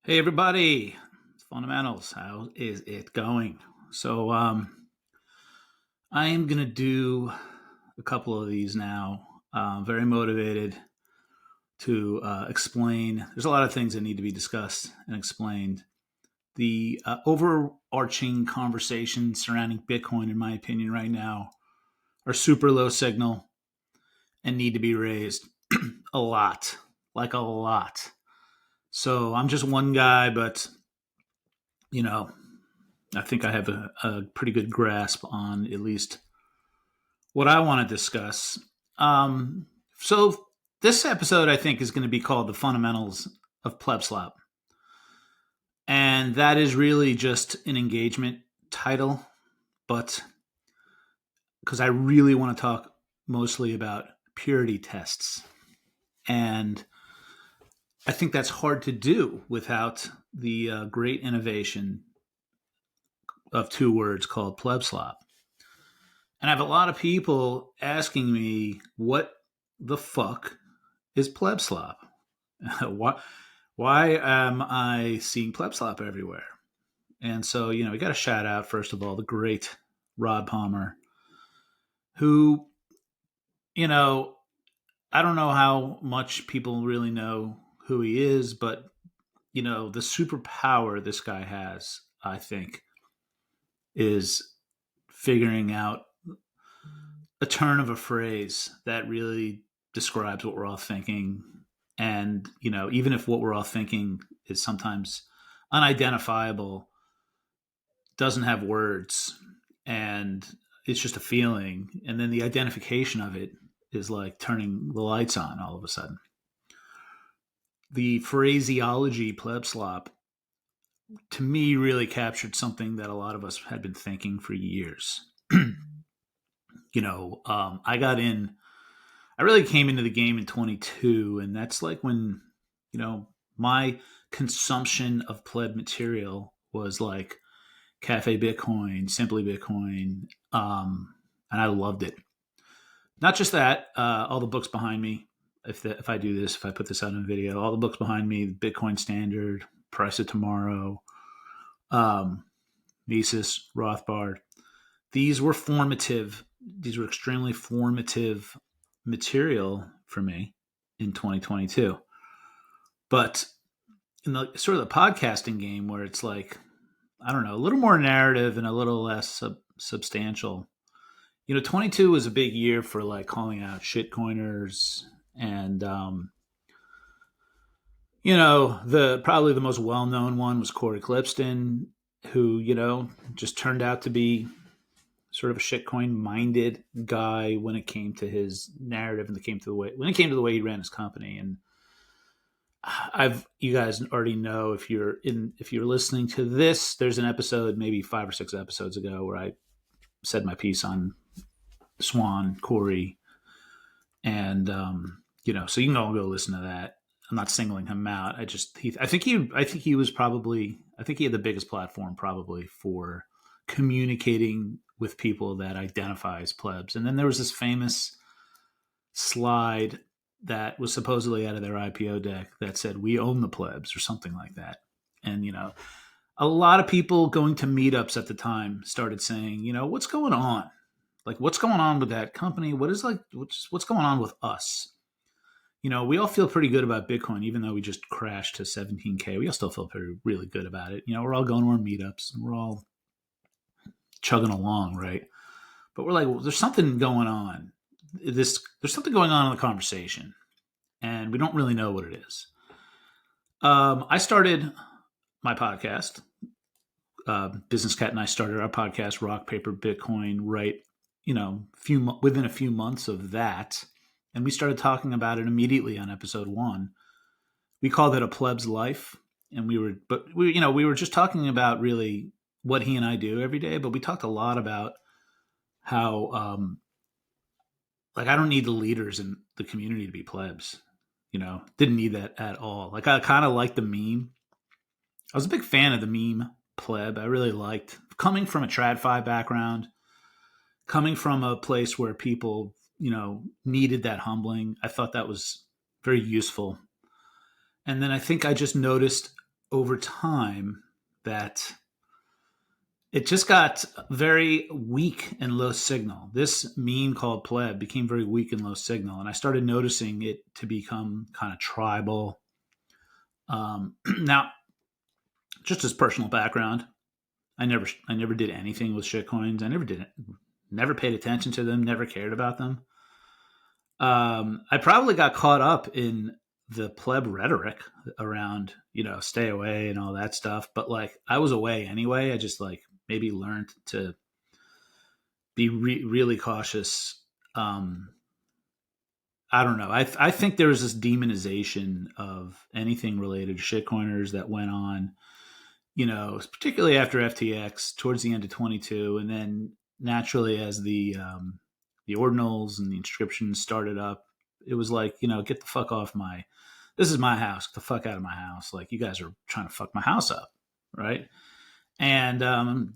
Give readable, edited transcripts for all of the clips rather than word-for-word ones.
Hey everybody, it's Fundamentals. How is it going? So I am gonna do a couple of these now. Very motivated to explain. There's a lot of things that need to be discussed and explained. The overarching conversation surrounding Bitcoin, in my opinion, right now, are super low signal and need to be raised a lot, like a lot. So I'm just one guy, but you know, I think I have a pretty good grasp on at least what I want to discuss. So this episode, I think, is going to be called "The Fundamentals of Plebslop," and that is really just an engagement title, but because I really want to talk mostly about purity tests, and I think that's hard to do without the great innovation of two words called plebslop. And I have a lot of people asking me, what the fuck is plebslop? why am I seeing plebslop everywhere? And so, we got to shout out, first of all, the great Rod Palmer, who, you know, I don't know how much people really know who he is, but, the superpower this guy has, I think, is figuring out a turn of a phrase that really describes what we're all thinking. And, even if what we're all thinking is sometimes unidentifiable, doesn't have words, and it's just a feeling. And then the identification of it is like turning the lights on all of a sudden. The phraseology plebslop, to me, really captured something that a lot of us had been thinking for years. I really came into the game in 22, and that's like when, my consumption of pleb material was like Cafe Bitcoin, Simply Bitcoin, and I loved it. Not just that, all the books behind me. If I do this, if I put this out in a video, all the books behind me: Bitcoin Standard, Price of Tomorrow, Mises, Rothbard. These were formative. These were extremely formative material for me in 2022. But in the sort of the podcasting game, where it's like, I don't know, a little more narrative and a little less substantial. 22 was a big year for like calling out shitcoiners, and the probably the most well known one was Corey Clipston, who just turned out to be sort of a shitcoin minded guy when it came to his narrative and when it came to the way he ran his company. And you guys already know, if you're listening to this, there's an episode maybe 5 or 6 episodes ago where I said my piece on Swan, Corey, and so you can all go listen to that. I'm not singling him out. I think he was probably, I think he had the biggest platform probably for communicating with people that identify as plebs. And then there was this famous slide that was supposedly out of their IPO deck that said, "We own the plebs," or something like that. And, a lot of people going to meetups at the time started saying, what's going on? Like, what's going on with that company? What's going on with us? We all feel pretty good about Bitcoin, even though we just crashed to 17K. We all still feel really good about it. We're all going to our meetups and we're all chugging along, right? But we're like, well, there's something going on. There's something going on in the conversation, and we don't really know what it is. I started my podcast. Business Cat and I started our podcast, Rock Paper Bitcoin, right? Within a few months of that, and we started talking about it immediately on episode 1. We called it A Pleb's Life, and we were just talking about really what he and I do every day, but we talked a lot about how, like, I don't need the leaders in the community to be plebs. Didn't need that at all. Like, I kind of liked the meme. I was a big fan of the meme pleb. I really liked, coming from a TradFi background, coming from a place where people, needed that humbling. I thought that was very useful. And then I think I just noticed over time that it just got very weak and low signal. This meme called pleb became very weak and low signal, and I started noticing it to become kind of tribal. Now, just as personal background, I never did anything with shitcoins. I never did it. Never paid attention to them. Never cared about them. I probably got caught up in the pleb rhetoric around, stay away and all that stuff. But like, I was away anyway. I just like maybe learned to be really cautious. I don't know. I think there was this demonization of anything related to shitcoiners that went on, particularly after FTX towards the end of 22. And then naturally as the ordinals and the inscriptions started up, it was like, get the fuck off this is my house, get the fuck out of my house. Like, you guys are trying to fuck my house up. Right. And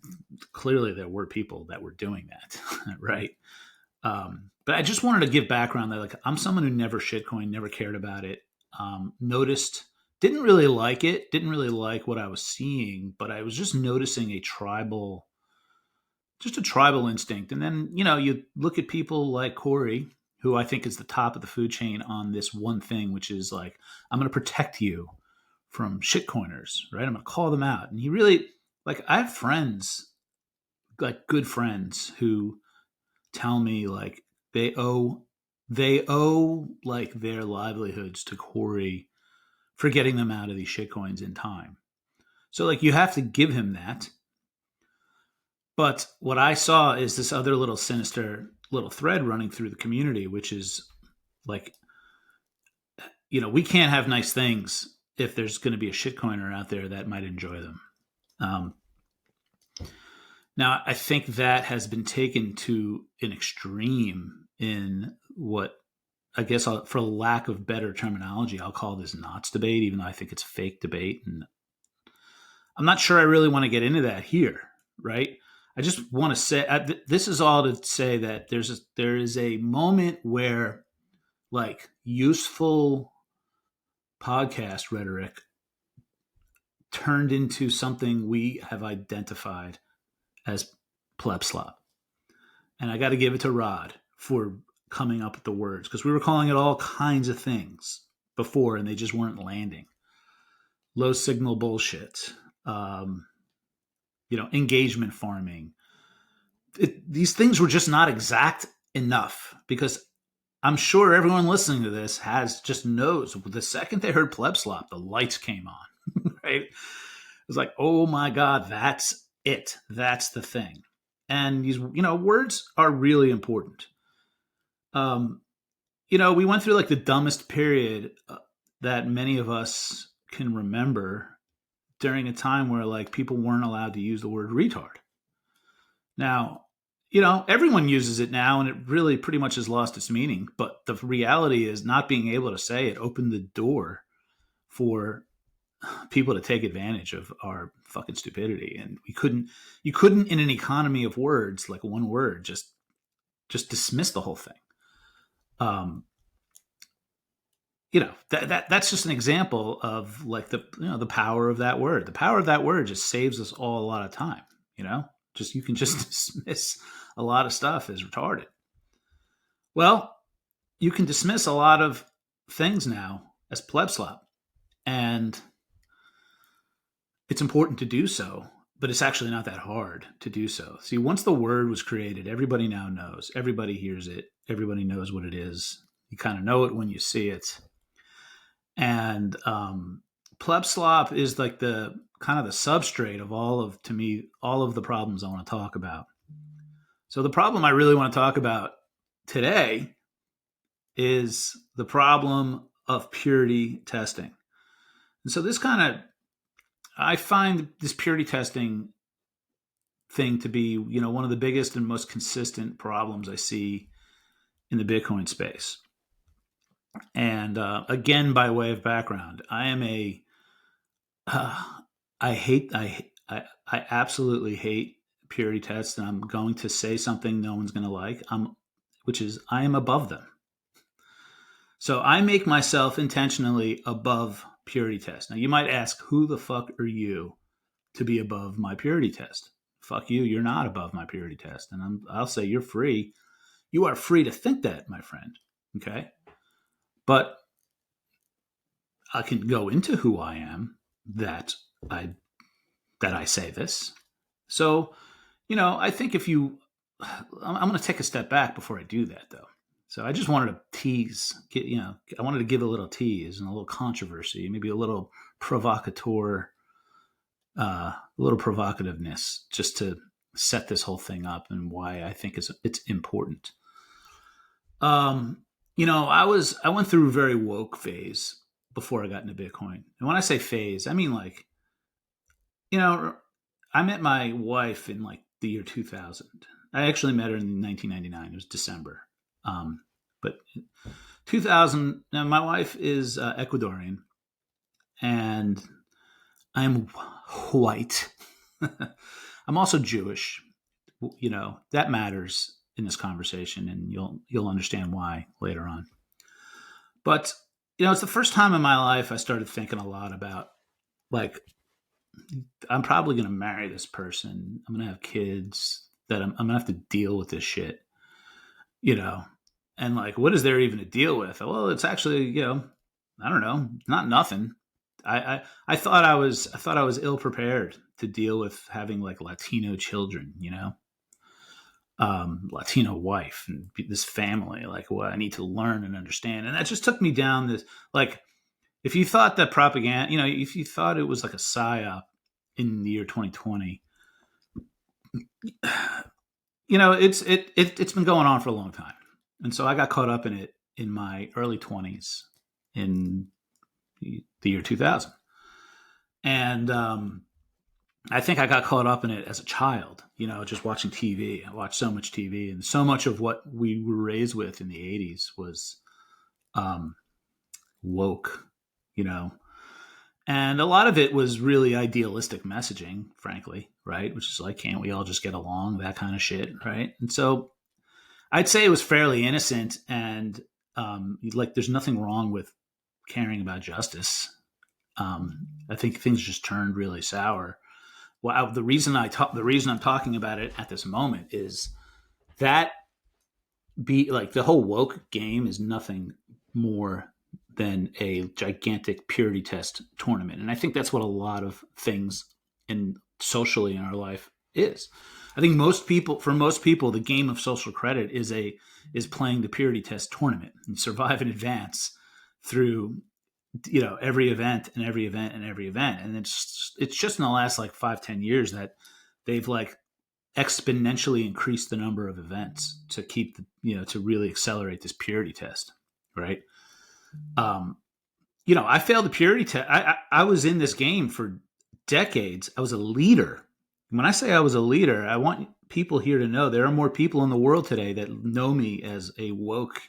clearly there were people that were doing that. Right. But I just wanted to give background that, like, I'm someone who never shitcoined, never cared about it. Noticed, didn't really like it, didn't really like what I was seeing, but I was just noticing a tribal instinct. And then, you look at people like Corey, who I think is the top of the food chain on this one thing, which is like, I'm going to protect you from shitcoiners, right? I'm going to call them out. And he really, like, I have friends, like good friends, who tell me like they owe like their livelihoods to Corey for getting them out of these shitcoins in time. So like, you have to give him that. But what I saw is this other little sinister little thread running through the community, which is like, we can't have nice things if there's going to be a shitcoiner out there that might enjoy them. Now, I think that has been taken to an extreme in what I guess, for lack of better terminology, I'll call this Knots debate, even though I think it's a fake debate. And I'm not sure I really want to get into that here, right? I just want to say, this is all to say that there is a moment where, like, useful podcast rhetoric turned into something we have identified as plebslop. And I got to give it to Rod for coming up with the words, because we were calling it all kinds of things before and they just weren't landing. Low signal bullshit, engagement farming. These things were just not exact enough, because I'm sure everyone listening to this just knows the second they heard plebslop, the lights came on, right? It was like, oh my God, that's it. That's the thing. And these, words are really important. We went through like the dumbest period that many of us can remember during a time where like people weren't allowed to use the word retard. Now, everyone uses it now and it really pretty much has lost its meaning. But the reality is, not being able to say it opened the door for people to take advantage of our fucking stupidity. And you couldn't in an economy of words, like one word, just dismiss the whole thing. That's just an example of like the power of that word. The power of that word just saves us all a lot of time. You can just dismiss a lot of stuff as retarded. Well, you can dismiss a lot of things now as plebslop, and it's important to do so, but it's actually not that hard to do so. See, once the word was created, everybody now knows. Everybody hears it. Everybody knows what it is. You kind of know it when you see it. And plebslop is like the kind of the substrate of all of the problems I want to talk about. So the problem I really want to talk about today is the problem of purity testing. And so I find this purity testing thing to be, one of the biggest and most consistent problems I see in the Bitcoin space. And again, by way of background, I absolutely hate purity tests, and I'm going to say something no one's going to like, which is I am above them. So I make myself intentionally above purity test. Now, you might ask, who the fuck are you to be above my purity test? Fuck you. You're not above my purity test. And I'll say you're free. You are free to think that, my friend. Okay. But I can go into who I am that I say this. So, I think I'm going to take a step back before I do that, though. So I just wanted to I wanted to give a little tease and a little controversy, maybe a little provocativeness, just to set this whole thing up and why I think it's important. I went through a very woke phase before I got into Bitcoin. And when I say phase, I mean I met my wife in the year 2000. I actually met her in 1999. It was December. But 2000, now my wife is Ecuadorian, and I'm white. I'm also Jewish. That matters in this conversation, and you'll understand why later on. But it's the first time in my life I started thinking a lot about I'm probably going to marry this person. I'm going to have kids. That I'm going to have to deal with this shit, and what is there even to deal with? Well, it's actually, I don't know, not nothing. I thought I was ill prepared to deal with having Latino children, Latino wife and this family, what I need to learn and understand. And that just took me down this, if you thought that propaganda, if you thought it was like a psyop in the year 2020, it's been going on for a long time. And so I got caught up in it in my early 20s in the year 2000. And I think I got caught up in it as a child, just watching TV. I watched so much TV, and so much of what we were raised with in the 80s was woke, And a lot of it was really idealistic messaging, frankly, right? Which is can't we all just get along? That kind of shit, right? And so I'd say it was fairly innocent, and there's nothing wrong with caring about justice. I think things just turned really sour. Well, the reason I'm talking about it at this moment is that the whole woke game is nothing more than a gigantic purity test tournament. And I think that's what a lot of things socially in our life is. I think for most people, the game of social credit is playing the purity test tournament and survive and advance through, every event and every event and every event. And it's just in the last 5-10 years that they've exponentially increased the number of events to keep to really accelerate this purity test. Right. I failed the purity test. I was in this game for decades. I was a leader. When I say I was a leader, I want people here to know there are more people in the world today that know me as a woke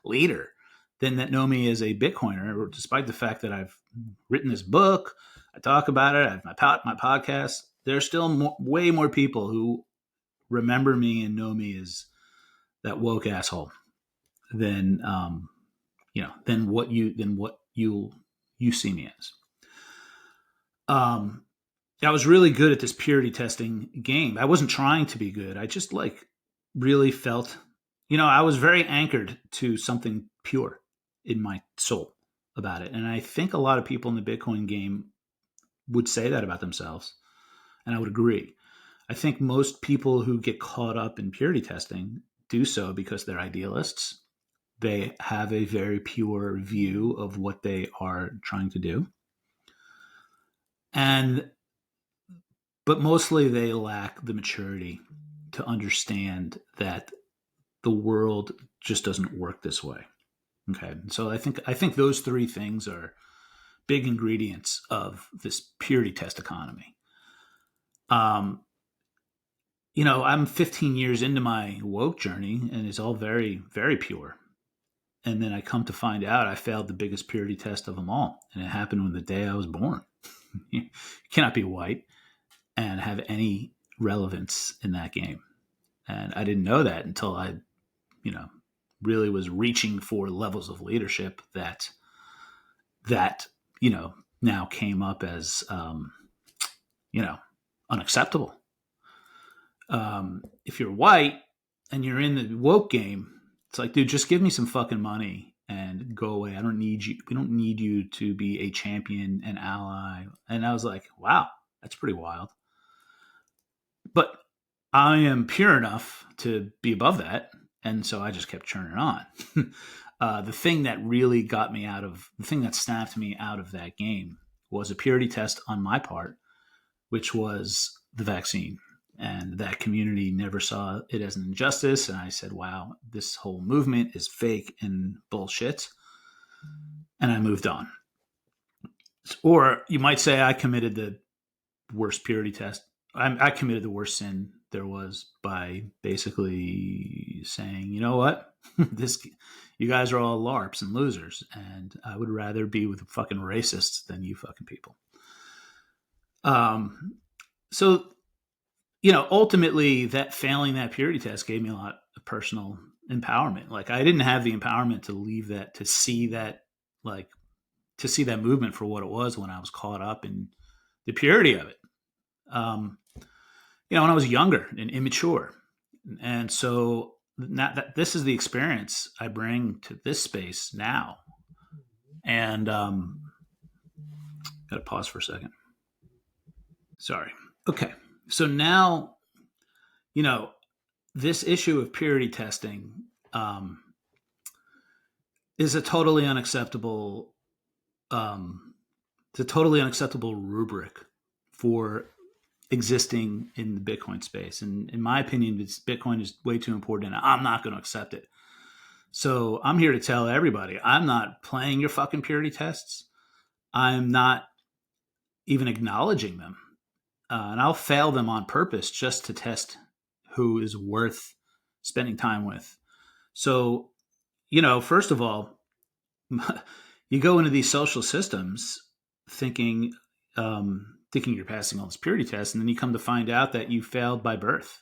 leader than that know me as a Bitcoiner, despite the fact that I've written this book, I talk about it, I have my podcast. There are still way more people who remember me and know me as that woke asshole than what you see me as. I was really good at this purity testing game. I wasn't trying to be good. I just really felt, I was very anchored to something pure in my soul about it. And I think a lot of people in the Bitcoin game would say that about themselves. And I would agree. I think most people who get caught up in purity testing do so because they're idealists. They have a very pure view of what they are trying to do. But mostly they lack the maturity to understand that the world just doesn't work this way. Okay. So I think those three things are big ingredients of this purity test economy. I'm 15 years into my woke journey, and it's all very, very pure. And then I come to find out I failed the biggest purity test of them all. And it happened on the day I was born. You cannot be white and have any relevance in that game. And I didn't know that until I, really was reaching for levels of leadership that now came up as, unacceptable. If you're white and you're in the woke game, it's like, dude, just give me some fucking money and go away. I don't need you. We don't need you to be a champion and ally. And I was like, wow, that's pretty wild. But I am pure enough to be above that. And so I just kept churning on. The thing that really got me the thing that snapped me out of that game was a purity test on my part, which was the vaccine. And that community never saw it as an injustice. And I said, wow, this whole movement is fake and bullshit. And I moved on. Or you might say I committed the worst purity test. I committed the worst sin there was by basically saying, you know what? You guys are all LARPs and losers. And I would rather be with fucking racists than you fucking people. So, ultimately that failing that purity test gave me a lot of personal empowerment. Like I didn't have the empowerment to leave that, to see that movement for what it was when I was caught up in the purity of it. When I was younger and immature. And so that this is the experience I bring to this space now. And, got to pause for a second. Sorry. Okay. So now, this issue of purity testing is a totally unacceptable, rubric for existing in the Bitcoin space. And in my opinion, Bitcoin is way too important and I'm not going to accept it. So I'm here to tell everybody, I'm not playing your fucking purity tests. I'm not even acknowledging them. And I'll fail them on purpose just to test who is worth spending time with. So, first of all, you go into these social systems thinking you're passing all this purity tests, and then you come to find out that you failed by birth,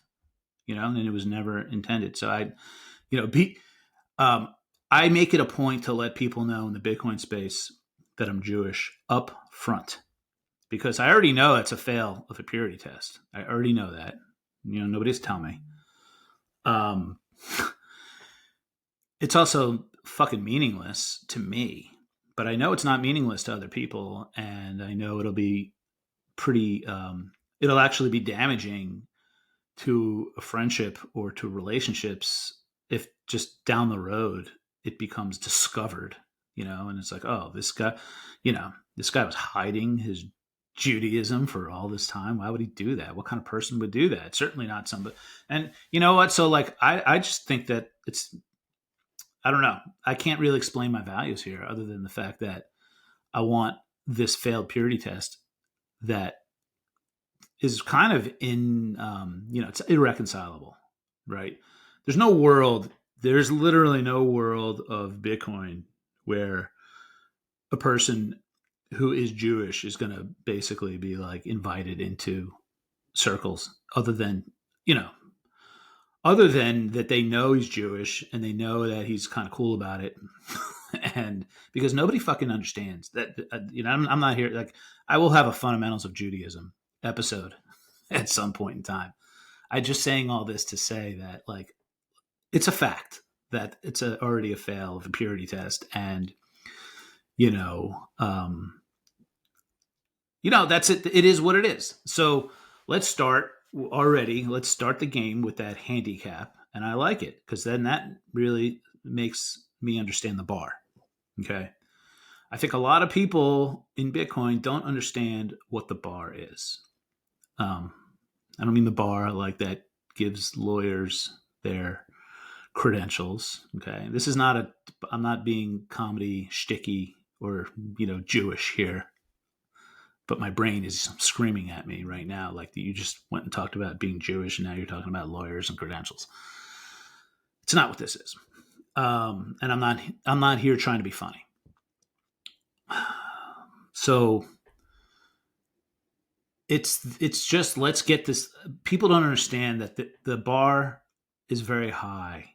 and it was never intended. So I make it a point to let people know in the Bitcoin space that I'm Jewish up front. Because I already know it's a fail of a purity test. I already know that. Nobody's telling me. It's also fucking meaningless to me. But I know it's not meaningless to other people. And I know it'll be pretty... it'll actually be damaging to a friendship or to relationships if just down the road it becomes discovered. And it's like, oh, this guy was hiding his Judaism for all this time. Why would he do that? What kind of person would do that? Certainly not somebody. And you know what? So I just think that I don't know. I can't really explain my values here other than the fact that I want this failed purity test that is kind of it's irreconcilable, right? There's literally no world of Bitcoin where a person who is Jewish is going to basically be invited into circles other than that they know he's Jewish and they know that he's kind of cool about it. And because nobody fucking understands that, I'm not here. I will have a Fundamentals of Judaism episode at some point in time. I'm just saying all this to say that it's a fact that it's already a fail of a purity test. And, that's it. It is what it is. So let's start the game with that handicap. And I like it because then that really makes me understand the bar. Okay. I think a lot of people in Bitcoin don't understand what the bar is. I don't mean the bar that gives lawyers their credentials. Okay. This is I'm not being comedy shticky or, Jewish here, but my brain is screaming at me right now. You just went and talked about being Jewish and now you're talking about lawyers and credentials. It's not what this is. And I'm not here trying to be funny. So it's just, let's get this. People don't understand that the bar is very high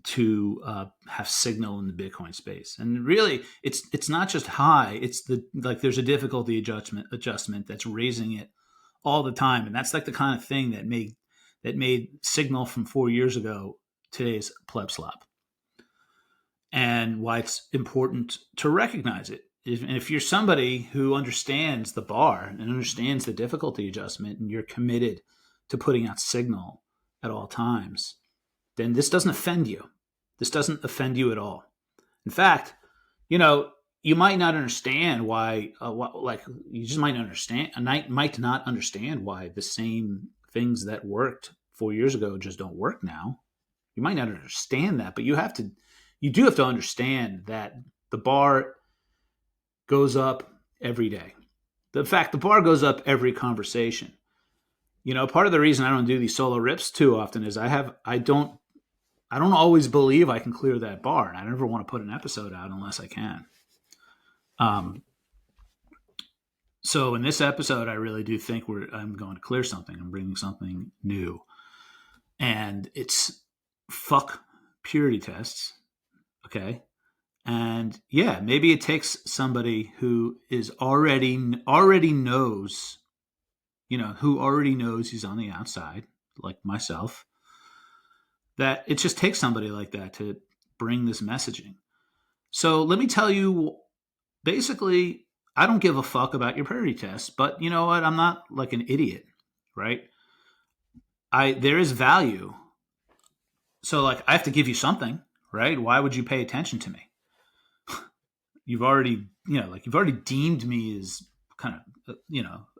have signal in the Bitcoin space. And really, it's not just high. It's there's a difficulty adjustment that's raising it all the time, and that's like the kind of thing that made signal from 4 years ago today's plebslop, and why it's important to recognize it. If you're somebody who understands the bar and understands the difficulty adjustment, and you're committed to putting out signal at all times, then this doesn't offend you. This doesn't offend you at all. In fact, you might not understand why, you just might not understand why the same things that worked 4 years ago just don't work now. You might not understand that, but you do have to understand that the bar goes up every day. In fact, the bar goes up every conversation. Part of the reason I don't do these solo rips too often is I don't always believe I can clear that bar, and I never want to put an episode out unless I can. So in this episode, I really do think I'm going to clear something. I'm bringing something new, and it's fuck purity tests. Okay. And yeah, maybe it takes somebody who is already knows, who already knows he's on the outside, like myself, that it just takes somebody like that to bring this messaging. So let me tell you, basically, I don't give a fuck about your purity test, but you know what? I'm not like an idiot, right? There is value. So like, I have to give you something, right? Why would you pay attention to me? You've already deemed me as kind of,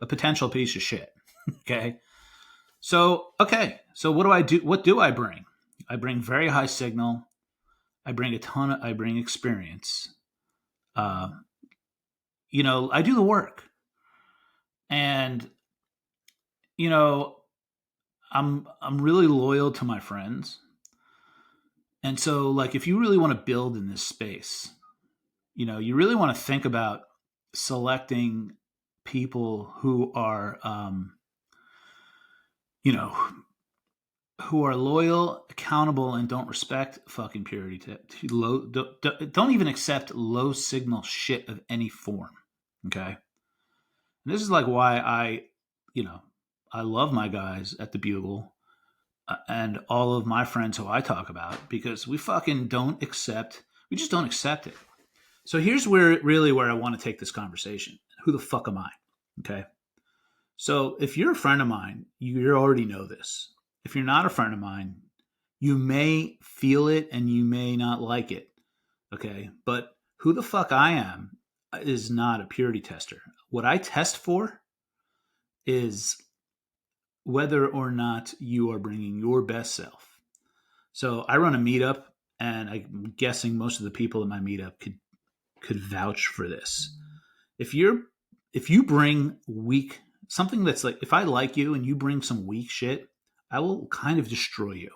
a potential piece of shit. Okay. So what do I do? What do I bring? I bring very high signal. I bring I bring experience. I do the work, and, I'm really loyal to my friends. And so like, if you really want to build in this space, you really want to think about selecting people who are, who are loyal, accountable, and don't respect fucking purity. Don't even accept low signal shit of any form. Okay. And this is like why I love my guys at the Bugle, and all of my friends who I talk about, because we fucking we just don't accept it. So here's where I want to take this conversation. Who the fuck am I? Okay. So if you're a friend of mine, you already know this. If you're not a friend of mine, you may feel it and you may not like it. Okay. But who the fuck I am is not a purity tester. What I test for is whether or not you are bringing your best self. So I run a meetup, and I'm guessing most of the people in my meetup could vouch for this. If you bring weak, something that's like, if I like you and you bring some weak shit, I will kind of destroy you.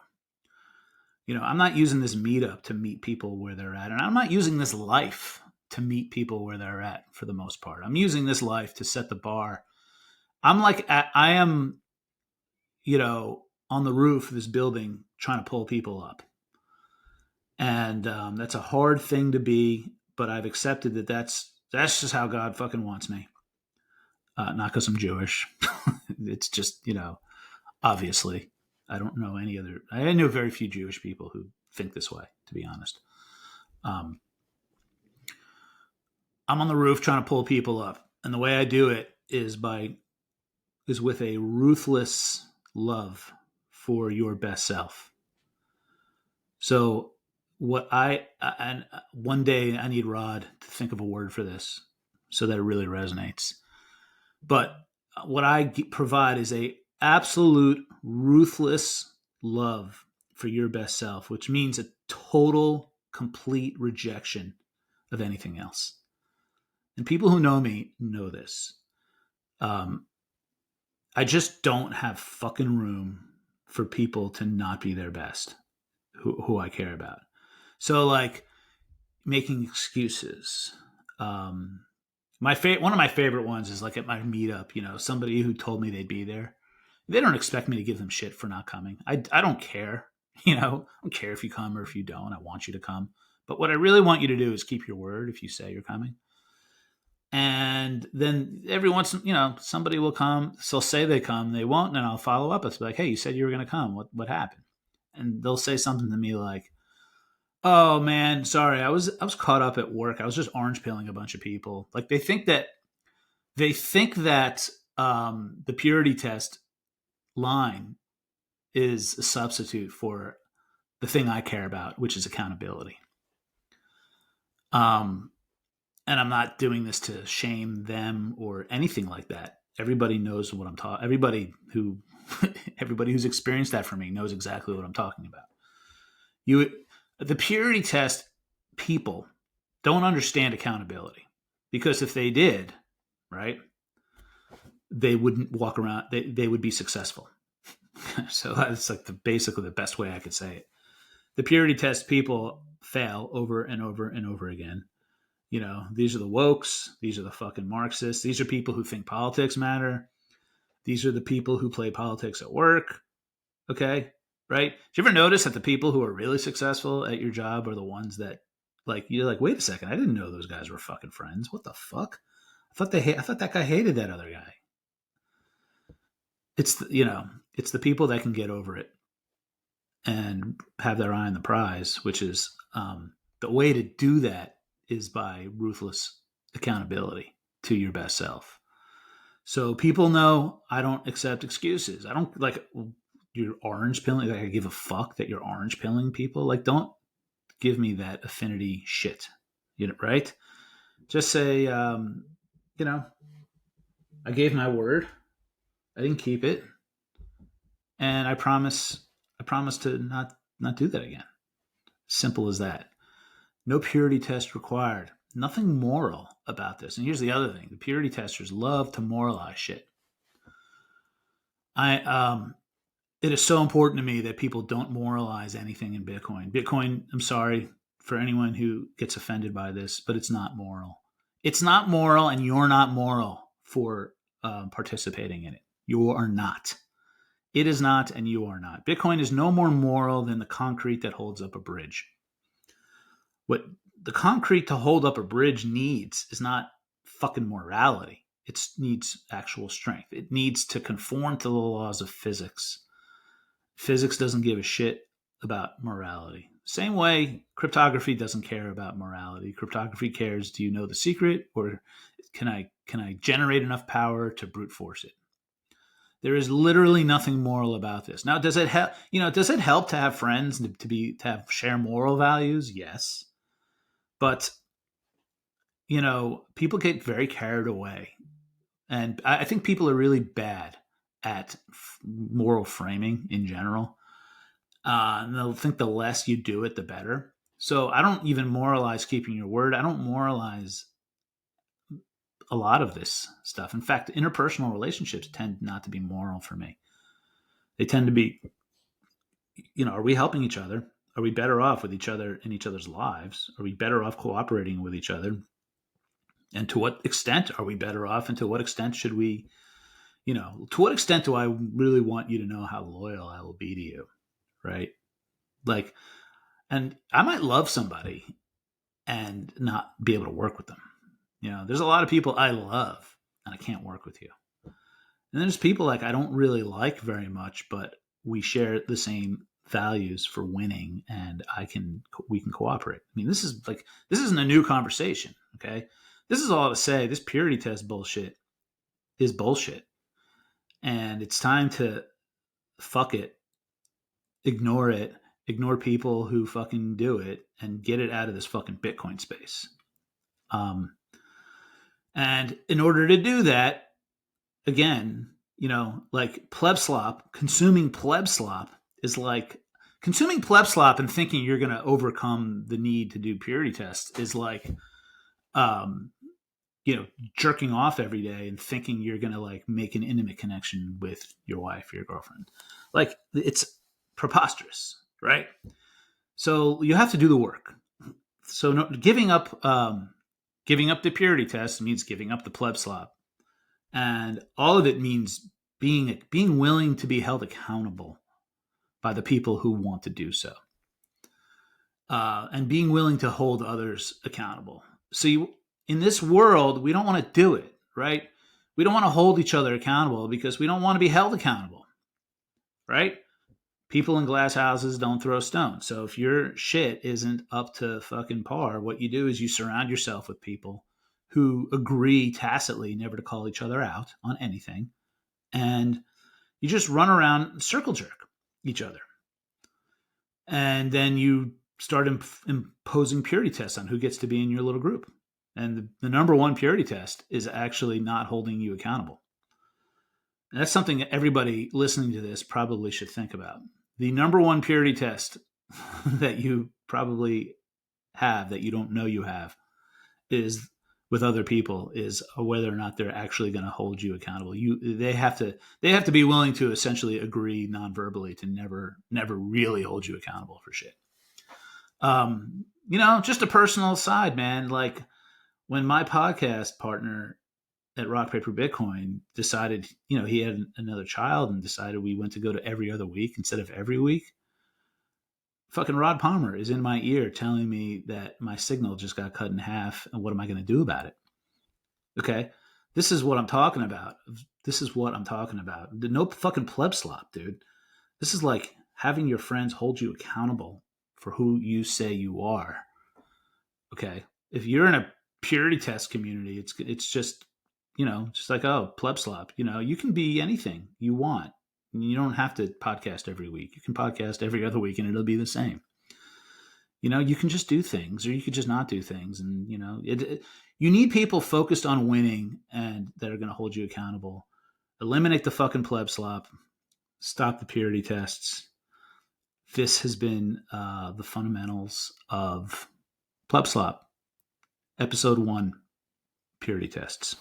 I'm not using this meetup to meet people where they're at, and I'm not using this life to meet people where they're at for the most part. I'm using this life to set the bar. I am, on the roof of this building trying to pull people up. And that's a hard thing to be, but I've accepted that that's just how God fucking wants me. Not because I'm Jewish. It's just, obviously, I don't know any other. I know very few Jewish people who think this way, to be honest. I'm on the roof trying to pull people up, and the way I do it is with a ruthless love for your best self. So and one day I need Rod to think of a word for this so that it really resonates. But what I provide is a absolute ruthless love for your best self, which means a total, complete rejection of anything else. And people who know me know this. I just don't have fucking room for people to not be their best, who I care about. So like making excuses. One of my favorite ones is like at my meetup, somebody who told me they'd be there. They don't expect me to give them shit for not coming. I don't care. I don't care if you come or if you don't. I want you to come. But what I really want you to do is keep your word if you say you're coming. And then every once, somebody will come. So say they come, they won't, and I'll follow up. It's like, hey, you said you were going to come. What happened? And they'll say something to me like, "Oh man, sorry, I was caught up at work. I was just orange pilling a bunch of people." Like they think that the purity test line is a substitute for the thing I care about, which is accountability. Um, and I'm not doing this to shame them or anything like that. Everybody knows what I'm talking. Everybody who's experienced that for me knows exactly what I'm talking about. The purity test people don't understand accountability, because if they did, right, they wouldn't walk around. They would be successful. So that's like basically the best way I could say it. The purity test people fail over and over and over again. These are the wokes. These are the fucking Marxists. These are people who think politics matter. These are the people who play politics at work. Okay. Right. Did you ever notice that the people who are really successful at your job are the ones that, like, you're like, wait a second, I didn't know those guys were fucking friends. What the fuck? I thought that guy hated that other guy. It's the people that can get over it and have their eye on the prize, which is the way to do that is by ruthless accountability to your best self. So people know I don't accept excuses. I don't like you're orange pilling. Like, I give a fuck that you're orange pilling people. Like, don't give me that affinity shit. Right? Just say, I gave my word. I didn't keep it, and I promise to not do that again. Simple as that. No purity test required. Nothing moral about this. And here's the other thing: the purity testers love to moralize shit. It is so important to me that people don't moralize anything in Bitcoin. Bitcoin, I'm sorry for anyone who gets offended by this, but it's not moral. It's not moral, and you're not moral for participating in it. You are not. It is not, and you are not. Bitcoin is no more moral than the concrete that holds up a bridge. What the concrete to hold up a bridge needs is not fucking morality. It needs actual strength. It needs to conform to the laws of physics. Physics doesn't give a shit about morality. Same way cryptography doesn't care about morality. Cryptography cares, do you know the secret, or can I generate enough power to brute force it? There is literally nothing moral about this. Now, does it help? Does it help to have friends, to share moral values? Yes, but people get very carried away, and I think people are really bad at moral framing in general. And they'll think the less you do it, the better. So I don't even moralize keeping your word. I don't moralize a lot of this stuff. In fact, interpersonal relationships tend not to be moral for me. They tend to be, are we helping each other? Are we better off with each other in each other's lives? Are we better off cooperating with each other? And to what extent are we better off? And to what extent should we, to what extent do I really want you to know how loyal I will be to you? Right? Like, and I might love somebody and not be able to work with them. There's a lot of people I love and I can't work with you. And there's people like I don't really like very much, but we share the same values for winning, and we can cooperate. I mean, this isn't a new conversation. Okay. This is all to say this purity test bullshit is bullshit. And it's time to fuck it, ignore people who fucking do it, and get it out of this fucking Bitcoin space. And in order to do that, again, like plebslop, consuming plebslop is like consuming plebslop and thinking you're going to overcome the need to do purity tests is like, jerking off every day and thinking you're going to like make an intimate connection with your wife or your girlfriend. Like, it's preposterous, right? So you have to do the work. So giving up the purity test means giving up the plebslop, and all of it means being willing to be held accountable by the people who want to do so. And being willing to hold others accountable. So in this world, we don't want to do it, right? We don't want to hold each other accountable because we don't want to be held accountable, right? People in glass houses don't throw stones. So if your shit isn't up to fucking par, what you do is you surround yourself with people who agree tacitly never to call each other out on anything. And you just run around and circle jerk each other. And then you start imposing purity tests on who gets to be in your little group. And the number one purity test is actually not holding you accountable. And that's something that everybody listening to this probably should think about. The number one purity test that you probably have that you don't know you have is with other people is whether or not they're actually going to hold you accountable. They have to be willing to essentially agree non-verbally to never really hold you accountable for shit. Just a personal side, man. Like when my podcast partner at Rock Paper Bitcoin decided, he had another child and decided we went to go to every other week instead of every week. Fucking Rod Palmer is in my ear telling me that my signal just got cut in half and what am I going to do about it? Okay. This is what I'm talking about. No fucking plebslop, dude. This is like having your friends hold you accountable for who you say you are. Okay. If you're in a purity test community, it's just, just like, oh, plebslop, you can be anything you want. You don't have to podcast every week. You can podcast every other week and it'll be the same. You can just do things or you could just not do things. And, you need people focused on winning and that are going to hold you accountable. Eliminate the fucking plebslop. Stop the purity tests. This has been the Fundamentals of Plebslop, Episode 1, Purity Tests.